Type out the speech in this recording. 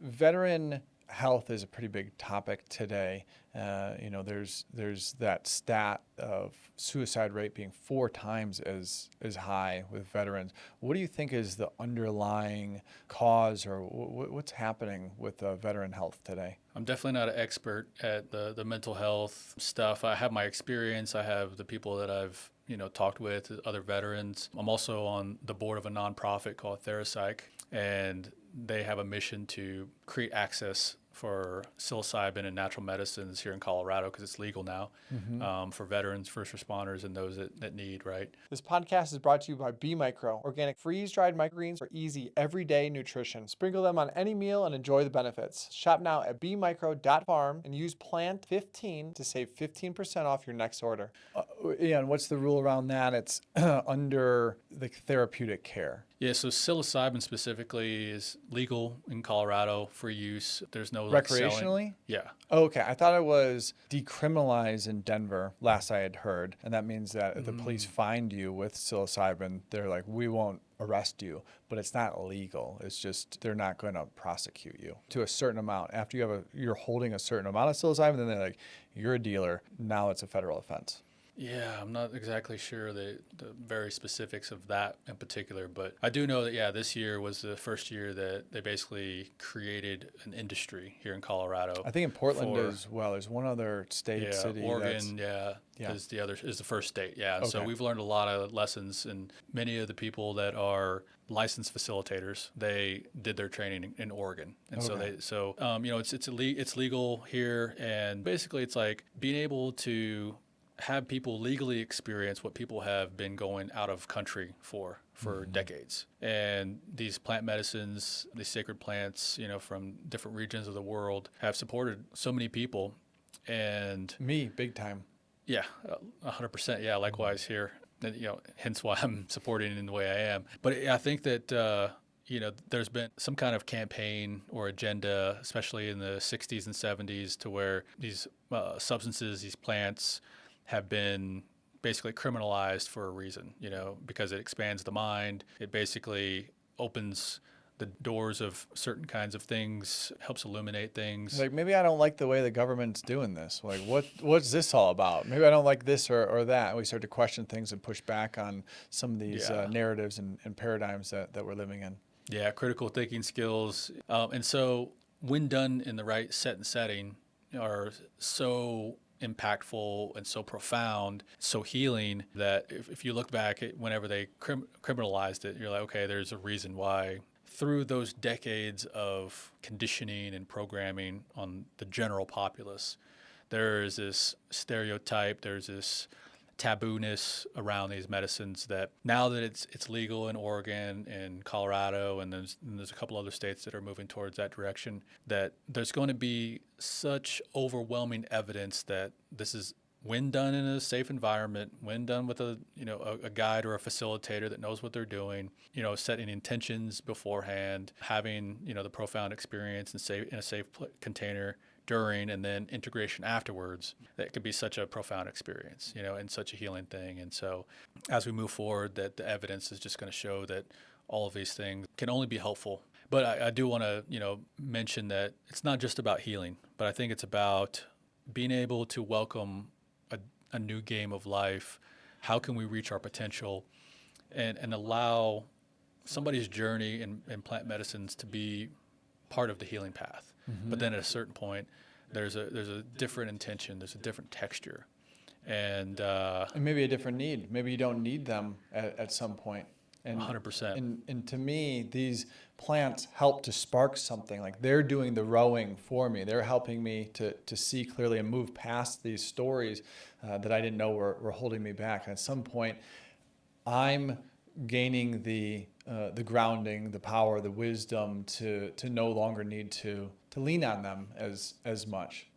Veteran health is a pretty big topic today. There's that stat of suicide rate being 4 times as high with veterans. What do you think is the underlying cause, or what's happening with veteran health today? I'm definitely not an expert at the mental health stuff. I have my experience. I have the people that I've talked with, other veterans. I'm also on the board of a nonprofit called TheraPsych, and they have a mission to create access for psilocybin and natural medicines here in Colorado, because it's legal now, for veterans, first responders, and those that need, right? This podcast is brought to you by B Micro, organic freeze-dried microgreens for easy, everyday nutrition. Sprinkle them on any meal and enjoy the benefits. Shop now at bmicro.farm and use PLANT15 to save 15% off your next order. And what's the rule around that? It's under the therapeutic care. Yeah, so psilocybin specifically is legal in Colorado for use. There's no Recreationally? selling. Yeah. Oh, okay. I thought it was decriminalized in Denver, last I had heard. And that means that if the police find you with psilocybin, they're like, we won't arrest you. But it's not illegal. It's just they're not going to prosecute you to a certain amount. After you're holding a certain amount of psilocybin, then they're like, you're a dealer. Now it's a federal offense. Yeah, I'm not exactly sure the very specifics of that in particular, but I do know that, this year was the first year that they basically created an industry here in Colorado. I think in Portland as well. There's one other city. Oregon, is the first state. Yeah, Okay. So we've learned a lot of lessons, and many of the people that are licensed facilitators, they did their training in Oregon, and Okay. it's legal here, and basically it's like being able to have people legally experience what people have been going out of country for decades. And these plant medicines, these sacred plants, from different regions of the world have supported so many people. And me, big time. Yeah, 100%. Yeah, likewise here. And, hence why I'm supporting in the way I am. But I think that, there's been some kind of campaign or agenda, especially in the 60s and 70s, to where these substances, these plants, have been basically criminalized for a reason, because it expands the mind. It basically opens the doors of certain kinds of things, helps illuminate things. Like, maybe I don't like the way the government's doing this. Like, what's this all about? Maybe I don't like this or that. And we start to question things and push back on some of these narratives and paradigms that we're living in. Yeah, critical thinking skills. And so when done in the right set and setting are so impactful and so profound, so healing, that if you look back at whenever they criminalized it, you're like, okay, there's a reason why. Through those decades of conditioning and programming on the general populace, there's this stereotype, there's this taboo-ness around these medicines that now that it's legal in Oregon and Colorado, and there's a couple other states that are moving towards that direction, that there's going to be such overwhelming evidence that this is, when done in a safe environment, when done with a guide or a facilitator that knows what they're doing, setting intentions beforehand, having the profound experience and in a safe container during, and then integration afterwards, that could be such a profound experience, and such a healing thing. And so as we move forward, that the evidence is just going to show that all of these things can only be helpful. But I do want to, mention that it's not just about healing, but I think it's about being able to welcome a new game of life. How can we reach our potential and allow somebody's journey in plant medicines to be part of the healing path? But then at a certain point, there's a different intention, there's a different texture, and maybe a different need. Maybe you don't need them at some point. And 100%. And to me, these plants help to spark something. Like, they're doing the rowing for me. They're helping me to see clearly and move past these stories that I didn't know were holding me back. And at some point, I'm gaining the grounding, the power, the wisdom to no longer need to lean on them as much.